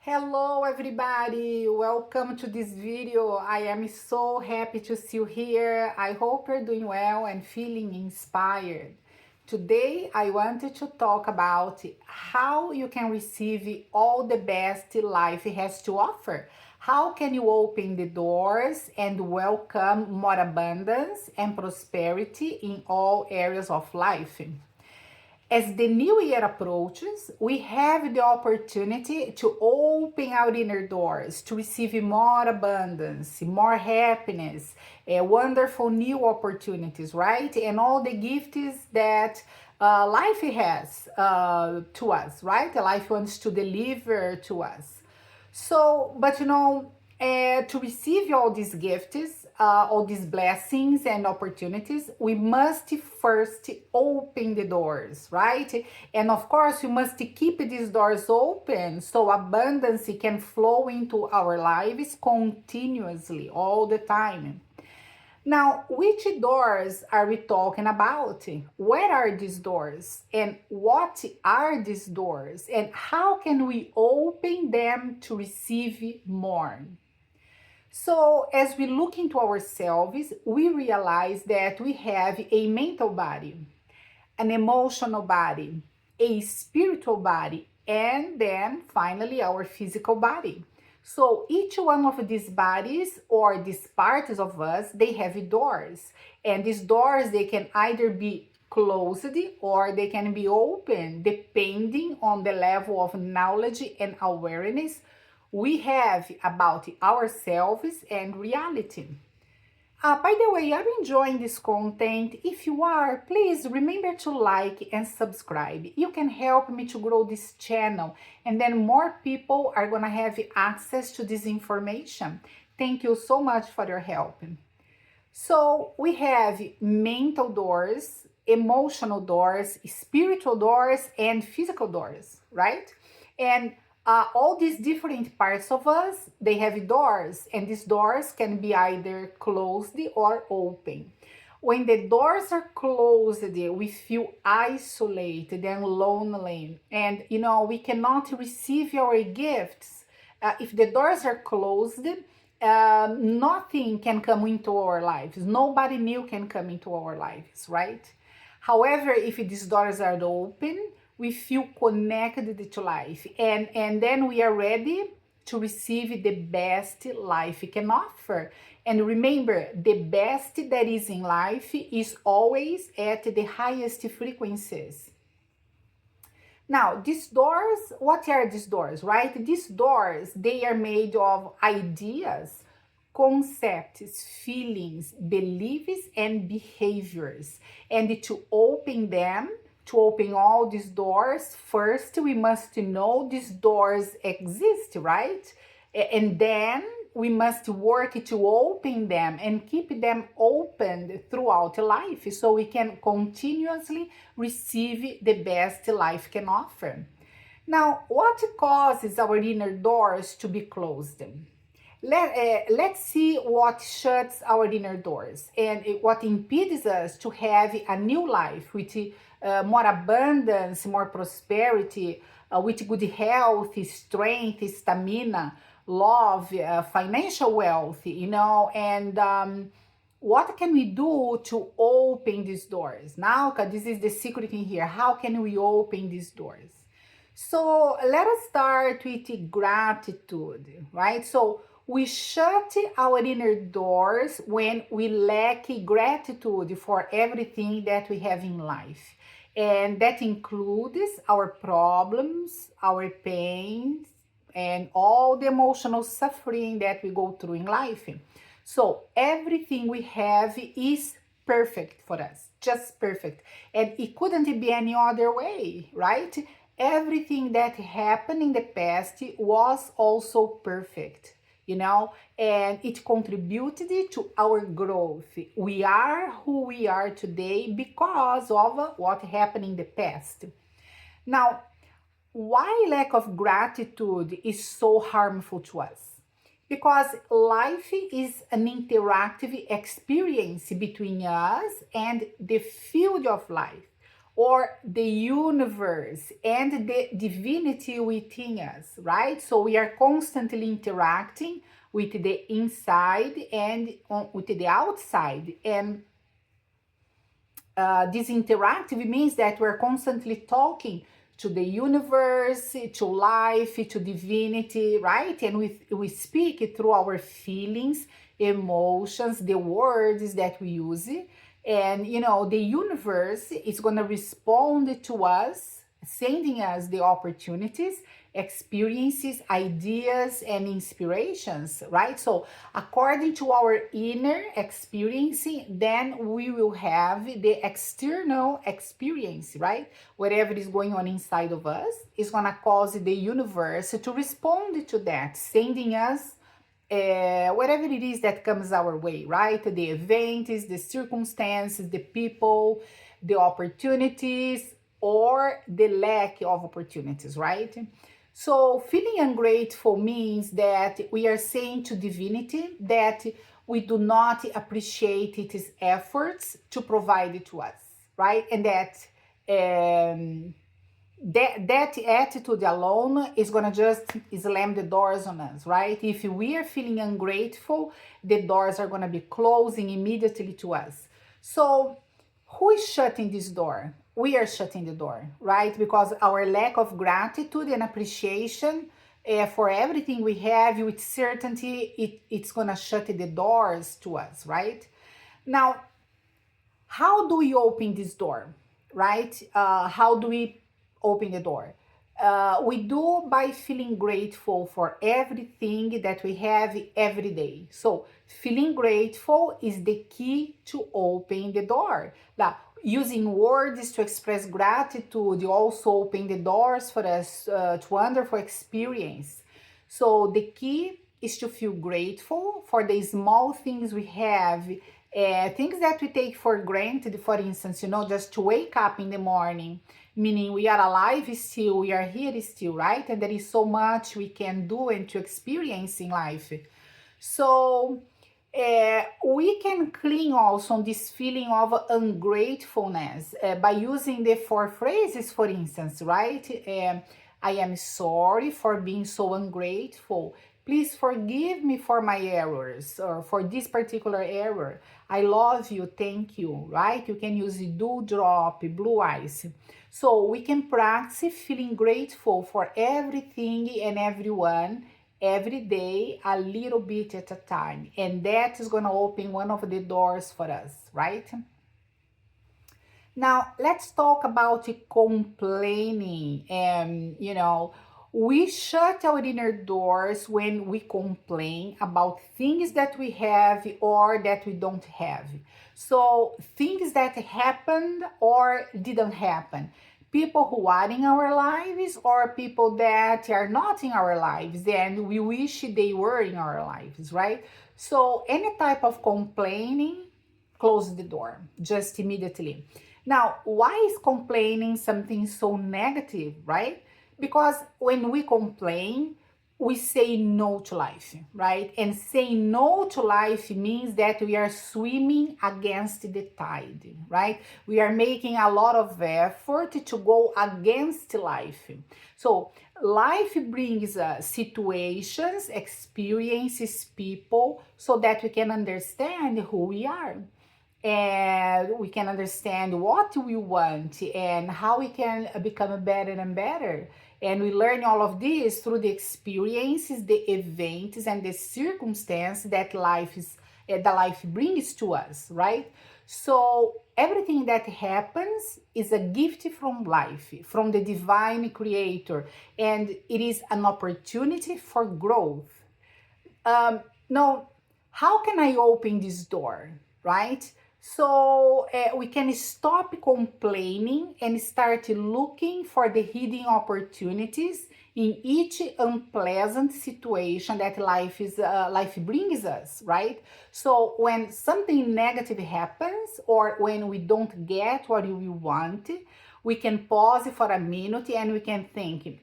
Hello everybody, welcome to this video. I am so happy to see you here. I hope you're doing well and feeling inspired. Today I wanted to talk about how you can receive all the best life has to offer. How can you open the doors and welcome more abundance and prosperity in all areas of life? As the new year approaches, we have the opportunity to open our inner doors, to receive more abundance, more happiness, wonderful new opportunities, right? And all the gifts that life has to us, right? Life wants to deliver to us. So, but to receive all these gifts, all these blessings and opportunities, we must first open the doors, right? And of course, we must keep these doors open so abundance can flow into our lives continuously, all the time. Now, which doors are we talking about? Where are these doors? And what are these doors? And how can we open them to receive more? So, as we look into ourselves, we realize that we have a mental body, an emotional body, a spiritual body, and then finally our physical body. So each one of these bodies or these parts of us, they have doors. And these doors, they can either be closed or they can be open depending on the level of knowledge and awareness we have about ourselves and reality. By the way, are you enjoying this content? If you are, please remember to like and subscribe. You can help me to grow this channel, and then more people are gonna have access to this information. Thank you so much for your help. So we have mental doors, emotional doors, spiritual doors, and physical doors, right? And all these different parts of us, they have doors, and these doors can be either closed or open. When the doors are closed, we feel isolated and lonely, and we cannot receive our gifts. If the doors are closed, nothing can come into our lives. Nobody new can come into our lives, right? However, if these doors are open, we feel connected to life, and then we are ready to receive the best life can offer. And remember, the best that is in life is always at the highest frequencies. Now, these doors, what are these doors, right? These doors, they are made of ideas, concepts, feelings, beliefs, and behaviors. And to open them, to open all these doors, first we must know these doors exist, right? And then we must work to open them and keep them open throughout life so we can continuously receive the best life can offer. Now, what causes our inner doors to be closed? Let's see what shuts our inner doors and what impedes us to have a new life with more abundance, more prosperity, with good health, strength, stamina, love, financial wealth, and what can we do to open these doors? Now, because this is the secret in here. How can we open these doors? So let us start with gratitude, right? So we shut our inner doors when we lack gratitude for everything that we have in life. And that includes our problems, our pains, and all the emotional suffering that we go through in life. So everything we have is perfect for us, just perfect. And it couldn't be any other way, right? Everything that happened in the past was also perfect, and it contributed to our growth. We are who we are today because of what happened in the past. Now, why lack of gratitude is so harmful to us? Because life is an interactive experience between us and the field of life. or the universe and the divinity within us, right? So we are constantly interacting with the inside and with the outside. And this interactive means that we're constantly talking to the universe, to life, to divinity, right? And we speak through our feelings, emotions, the words that we use. And, the universe is going to respond to us, sending us the opportunities, experiences, ideas, and inspirations, right? So, according to our inner experiencing, then we will have the external experience, right? Whatever is going on inside of us is going to cause the universe to respond to that, sending us whatever it is that comes our way, right? The events, the circumstances, the people, the opportunities, or the lack of opportunities, right? So feeling ungrateful means that we are saying to divinity that we do not appreciate its efforts to provide it to us, right? And that that attitude alone is gonna just slam the doors on us, right? If we are feeling ungrateful, the doors are gonna be closing immediately to us. So who is shutting this door? We are shutting the door, right? Because our lack of gratitude and appreciation for everything we have, with certainty, it's gonna shut the doors to us, right? Now, how do we open this door, right? How do we open the door? We do by feeling grateful for everything that we have every day. So feeling grateful is the key to open the door. Now, using words to express gratitude also open the doors for us to wonderful experience. So the key is to feel grateful for the small things we have, things that we take for granted. For instance, just to wake up in the morning, meaning we are alive still, we are here still, right? And there is so much we can do and to experience in life. So we can clean also on this feeling of ungratefulness by using the 4 phrases, for instance, right? I am sorry for being so ungrateful. Please forgive me for my errors or for this particular error. I love you, thank you, right? You can use dewdrop, blue eyes. So we can practice feeling grateful for everything and everyone every day, a little bit at a time. And that is going to open one of the doors for us, right? Now, let's talk about complaining. We shut our inner doors when we complain about things that we have or that we don't have. So, things that happened or didn't happen. People who are in our lives or people that are not in our lives and we wish they were in our lives, right? So, any type of complaining, close the door just immediately. Now, why is complaining something so negative, right? Because when we complain, we say no to life, right? And saying no to life means that we are swimming against the tide, right? We are making a lot of effort to go against life. So life brings situations, experiences, people, so that we can understand who we are. And we can understand what we want and how we can become better and better. And we learn all of this through the experiences, the events, and the circumstances that life brings to us, right? So everything that happens is a gift from life, from the divine creator, and it is an opportunity for growth. Now, how can I open this door, right? So we can stop complaining and start looking for the hidden opportunities in each unpleasant situation that life brings us, right? So when something negative happens or when we don't get what we want, we can pause for a minute and we can think,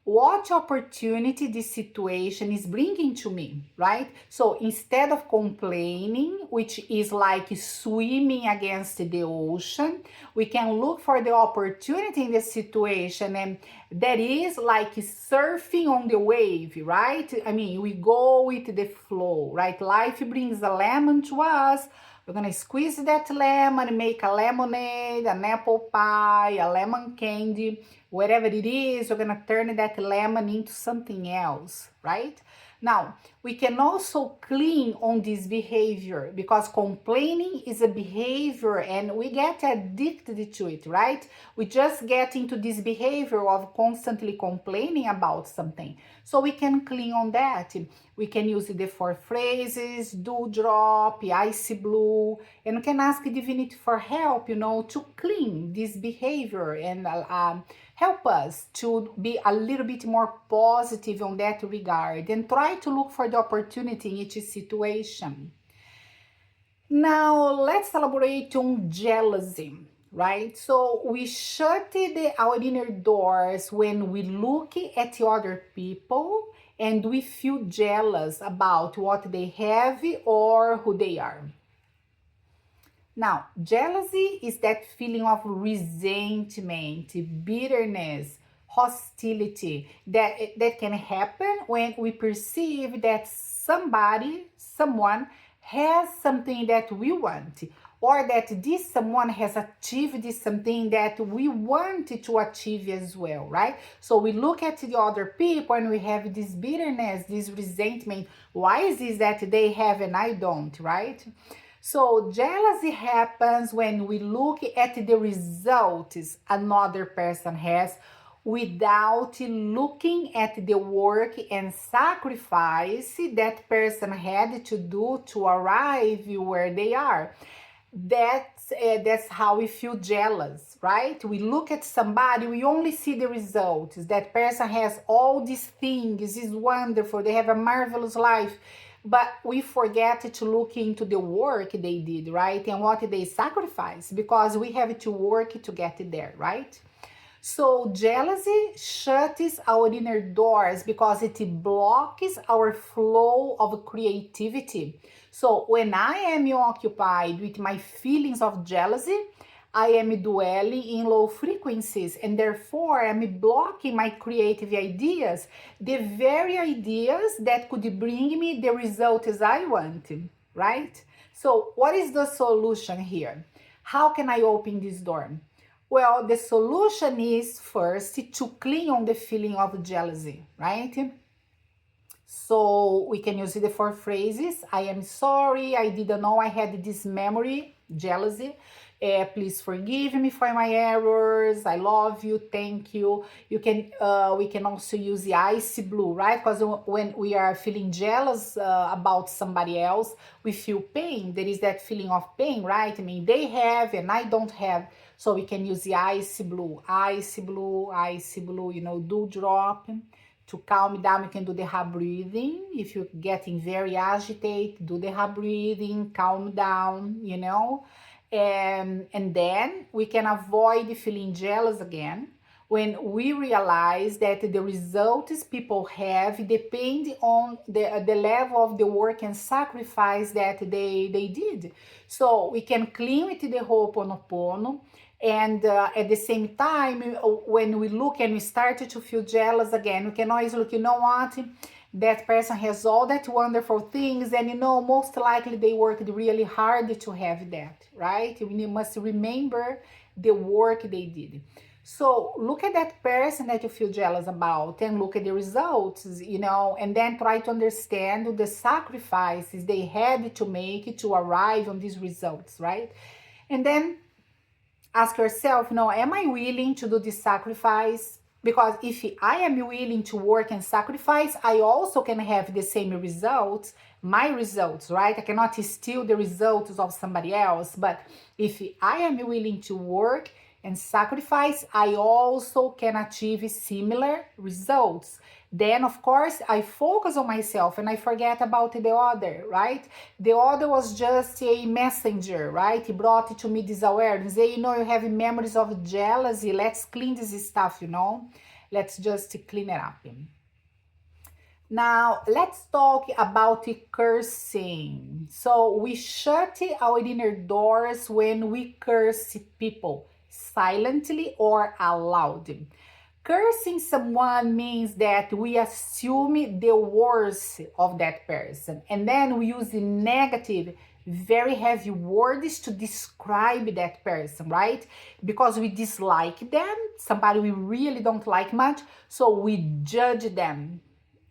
what opportunity this situation is bringing to me, right? So instead of complaining, which is like swimming against the ocean, we can look for the opportunity in the situation, and that is like surfing on the wave, right? I mean, we go with the flow, right? Life brings a lemon to us. We're gonna squeeze that lemon, make a lemonade, an apple pie, a lemon candy, whatever it is. We're gonna turn that lemon into something else, right? Now, we can also clean on this behavior, because complaining is a behavior and we get addicted to it, right? We just get into this behavior of constantly complaining about something. So we can clean on that. We can use the 4 phrases, do drop, icy blue, and we can ask divinity for help, to clean this behavior and help us to be a little bit more positive on that regard, and try to look for the opportunity in each situation. Now, let's elaborate on jealousy, right? So we shut our inner doors when we look at other people and we feel jealous about what they have or who they are. Now, jealousy is that feeling of resentment, bitterness, hostility that can happen when we perceive that someone has something that we want, or that this someone has achieved something that we want to achieve as well, right? So we look at the other people and we have this bitterness, this resentment. Why is this that they have and I don't, right? So jealousy happens when we look at the results another person has without looking at the work and sacrifice that person had to do to arrive where they are. That's how we feel jealous, right? We look at somebody, we only see the results. That person has all these things, is wonderful, they have a marvelous life, but we forget to look into the work they did, right? And what they sacrificed, because we have to work to get there, right? So jealousy shuts our inner doors because it blocks our flow of creativity. So when I am occupied with my feelings of jealousy, I am dwelling in low frequencies, and therefore I'm blocking my creative ideas, the very ideas that could bring me the results I want, right? So what is the solution here? How can I open this door? Well, the solution is first to clean on the feeling of jealousy, right? So we can use the 4 phrases. I am sorry, I didn't know I had this memory, jealousy. Please forgive me for my errors. I love you. Thank you. We can also use the icy blue, right? Because when we are feeling jealous about somebody else, we feel pain. There is that feeling of pain, right? I mean, they have and I don't have. So we can use the icy blue, icy blue, icy blue. Do drop. To calm down, you can do the heart breathing. If you're getting very agitated, do the heart breathing, calm down, And then we can avoid feeling jealous again when we realize that the results people have depend on the level of the work and sacrifice that they did. So we can clean with the Ho'oponopono. And at the same time, when we look and we start to feel jealous again, we can always look, what? That person has all that wonderful things, and most likely they worked really hard to have that, right? We must remember the work they did. So look at that person that you feel jealous about and look at the results, and then try to understand the sacrifices they had to make to arrive on these results, right? And then ask yourself, am I willing to do this sacrifice? Because if I am willing to work and sacrifice, I also can have the same results, my results, right? I cannot steal the results of somebody else. But if I am willing to work and sacrifice, I also can achieve similar results. Then, of course, I focus on myself and I forget about the other, right? The other was just a messenger, right? He brought to me this awareness. Hey, you have memories of jealousy. Let's clean this stuff, Let's just clean it up. Now, let's talk about cursing. So, we shut our inner doors when we curse people, silently or aloud. Cursing someone means that we assume the worst of that person and then we use the negative, very heavy words to describe that person, right? Because we dislike them, somebody we really don't like much, so we judge them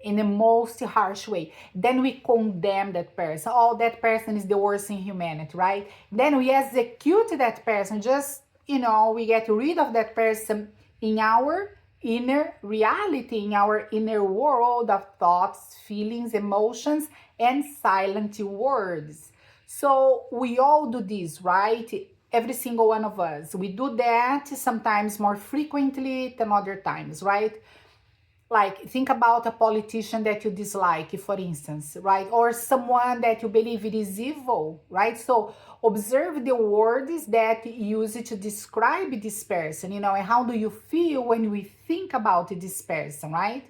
in the most harsh way. Then we condemn that person. Oh, that person is the worst in humanity, right? Then we execute that person, just, we get rid of that person in our inner reality, in our inner world of thoughts, feelings, emotions, and silent words. So we all do this, right? Every single one of us. We do that sometimes more frequently than other times, right? Like, think about a politician that you dislike, for instance, right? Or someone that you believe it is evil, right? So observe the words that you use to describe this person, and how do you feel when we think about this person, right?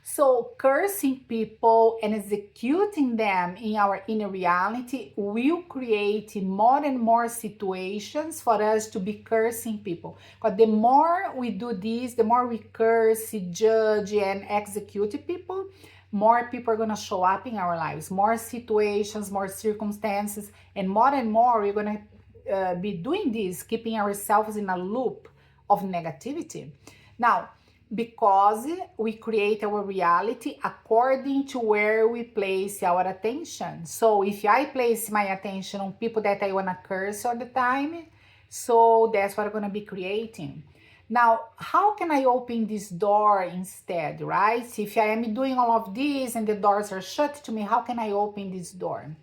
So, cursing people and executing them in our inner reality will create more and more situations for us to be cursing people. But the more we do this, the more we curse, judge, and execute people, more people are going to show up in our lives, more situations, more circumstances, and more we're going to be doing this, keeping ourselves in a loop of negativity. Now, because we create our reality according to where we place our attention. So if I place my attention on people that I want to curse all the time, so that's what I'm going to be creating. Now, how can I open this door instead, right? If I am doing all of this and the doors are shut to me, how can I open this door?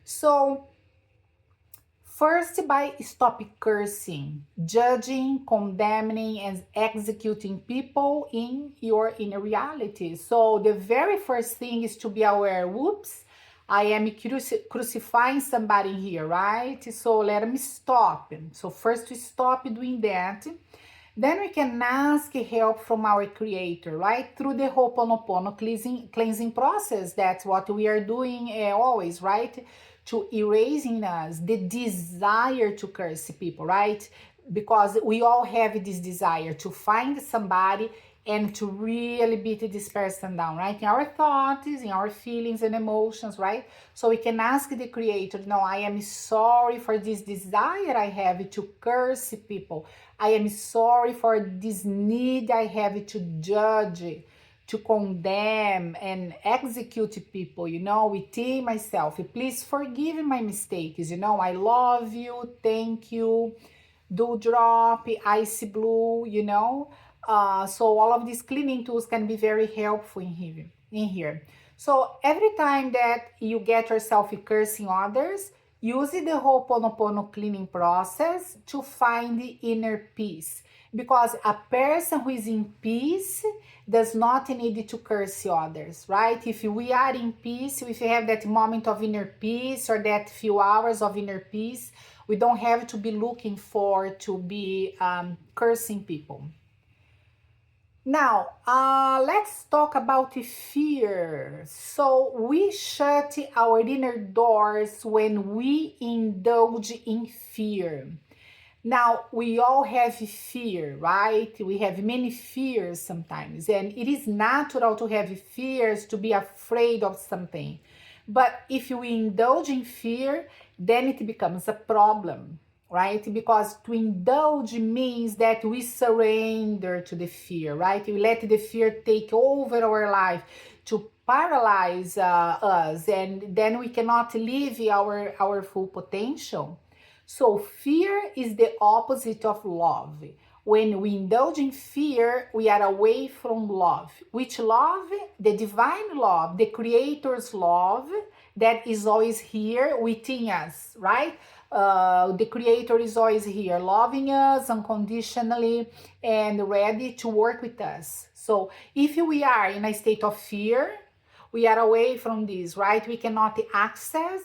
So first, by stop cursing, judging, condemning, and executing people in your inner reality. So the very first thing is to be aware, whoops, I am crucifying somebody here, right? So let me stop. So first we stop doing that. Then we can ask help from our creator, right? Through the oponopono cleansing process. That's what we are doing always, right? To erasing us the desire to curse people, right? Because we all have this desire to find somebody and to really beat this person down, right? In our thoughts, in our feelings and emotions, right? So we can ask the creator, no, I am sorry for this desire I have to curse people. I am sorry for this need I have to judge, to condemn and execute people, within myself. Please forgive my mistakes, I love you, thank you, do drop, ice blue, so all of these cleaning tools can be very helpful in here. So every time that you get yourself cursing others, use the Ho'oponopono cleaning process to find the inner peace. Because a person who is in peace does not need to curse others, right? If we are in peace, if we have that moment of inner peace or that few hours of inner peace, we don't have to be looking to be cursing people. Now, let's talk about fear. So we shut our inner doors when we indulge in fear. Now, we all have fear, right? We have many fears sometimes, and it is natural to have fears, to be afraid of something. But if we indulge in fear, then it becomes a problem, right? Because to indulge means that we surrender to the fear, right? We let the fear take over our life to paralyze us, and then we cannot live our full potential. So fear is the opposite of love. When we indulge in fear, we are away from love. Which love? The divine love, the Creator's love that is always here within us, right? The Creator is always here, loving us unconditionally and ready to work with us. So if we are in a state of fear, we are away from this, right? We cannot access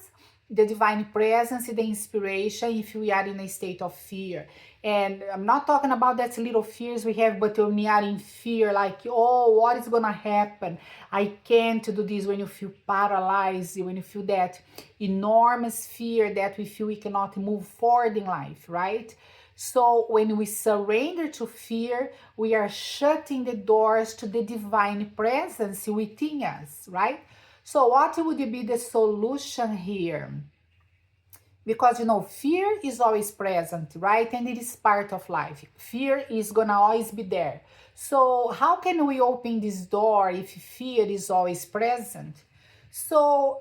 the divine presence, the inspiration, if we are in a state of fear. And I'm not talking about that little fears we have, but when we are in fear, like, oh, what is gonna happen? I can't do this. When you feel paralyzed, when you feel that enormous fear that we feel we cannot move forward in life, right? So when we surrender to fear, we are shutting the doors to the divine presence within us, right? So what would be the solution here? Because fear is always present, right? And it is part of life. Fear is gonna always be there. So how can we open this door if fear is always present? So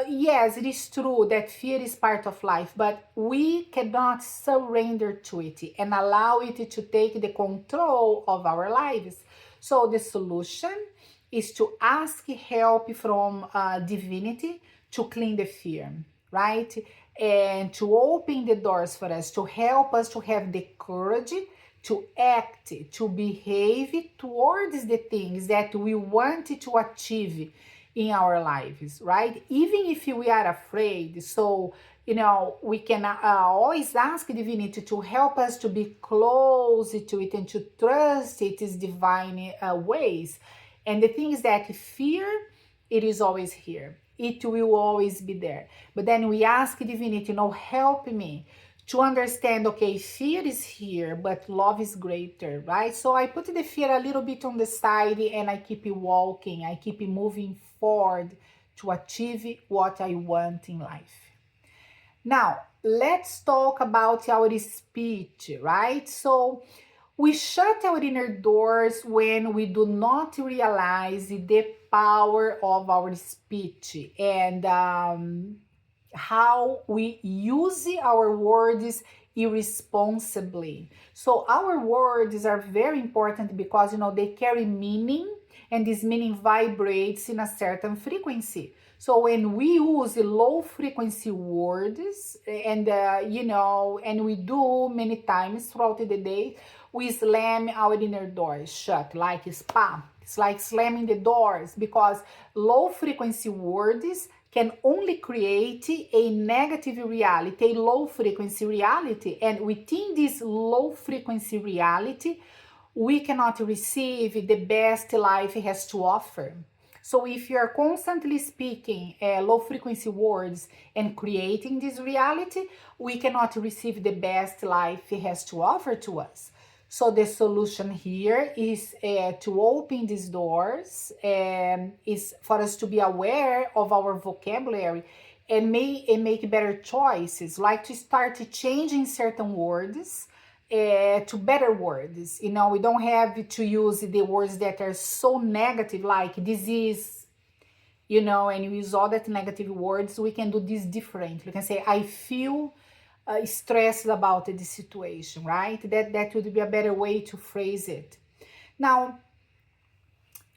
yes, it is true that fear is part of life, but we cannot surrender to it and allow it to take the control of our lives. So the solution is to ask help from divinity to clean the fear, right? And to open the doors for us, to help us to have the courage to act, to behave towards the things that we want to achieve in our lives, right? Even if we are afraid. So, we can always ask divinity to help us to be close to it and to trust its divine ways. And the thing is that fear, it is always here. It will always be there. But then we ask divinity, help me to understand, okay, fear is here, but love is greater, right? So I put the fear a little bit on the side and I keep walking, I keep moving forward to achieve what I want in life. Now, let's talk about our speech, right? So we shut our inner doors when we do not realize the power of our speech and how we use our words irresponsibly. So our words are very important because they carry meaning, and this meaning vibrates in a certain frequency. So when we use low frequency words and we do many times throughout the day, we slam our inner doors shut like spam. It's like slamming the doors because low frequency words can only create a negative reality, a low frequency reality. And within this low frequency reality, we cannot receive the best life has to offer. So if you are constantly speaking low frequency words and creating this reality, we cannot receive the best life has to offer to us. So the solution here is to open these doors, is for us to be aware of our vocabulary and make better choices, like to start changing certain words to better words. We don't have to use the words that are so negative, like disease, and you use all that negative words. We can do this differently. We can say, I feel stressed about the situation, right? That would be a better way to phrase it. Now,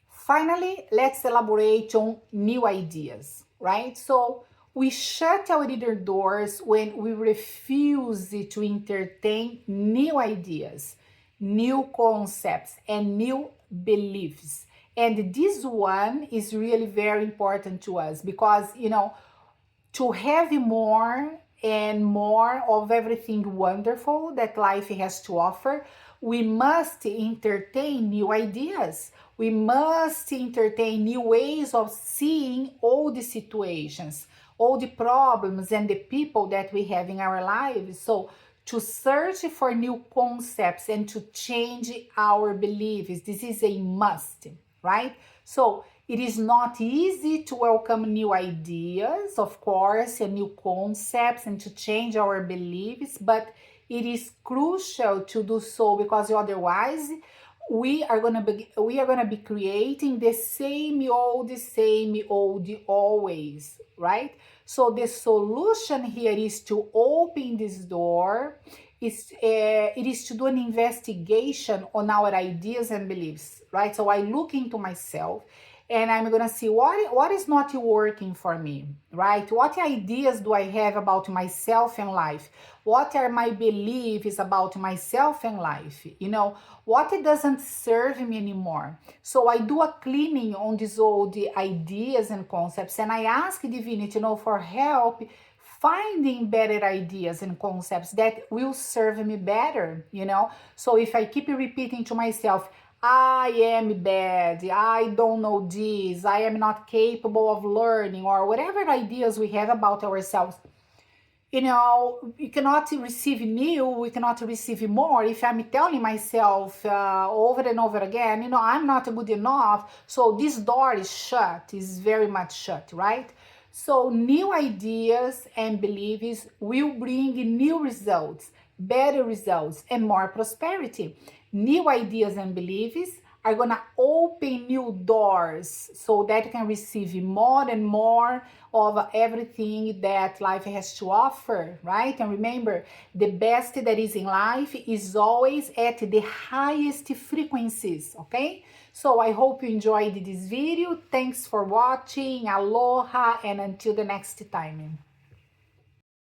finally, let's elaborate on new ideas, right? So we shut our inner doors when we refuse to entertain new ideas, new concepts, and new beliefs. And this one is really very important to us because, to have more and more of everything wonderful that life has to offer, we must entertain new ideas. We must entertain new ways of seeing all the situations, all the problems and the people that we have in our lives. So to search for new concepts and to change our beliefs, this is a must, right? So it is not easy to welcome new ideas, of course, and new concepts and to change our beliefs, but it is crucial to do so because otherwise we are gonna be creating the same old always, right? So the solution here is to open this door. It is to do an investigation on our ideas and beliefs, right? So I look into myself and I'm gonna see what is not working for me, right? What ideas do I have about myself and life? What are my beliefs about myself and life? What it doesn't serve me anymore. So I do a cleaning on these old ideas and concepts, and I ask divinity, for help finding better ideas and concepts that will serve me better, you know. So if I keep repeating to myself, I am bad, I don't know this, I am not capable of learning, or whatever ideas we have about ourselves, you know, we cannot receive new, we cannot receive more if I'm telling myself over and over again, you know, I'm not good enough, so this door is shut, is very much shut, right? So new ideas and beliefs will bring new results, better results, and more prosperity. New ideas and beliefs are gonna open new doors so that you can receive more and more of everything that life has to offer, right? And remember, the best that is in life is always at the highest frequencies, okay? So I hope you enjoyed this video. Thanks for watching. Aloha, and until the next time.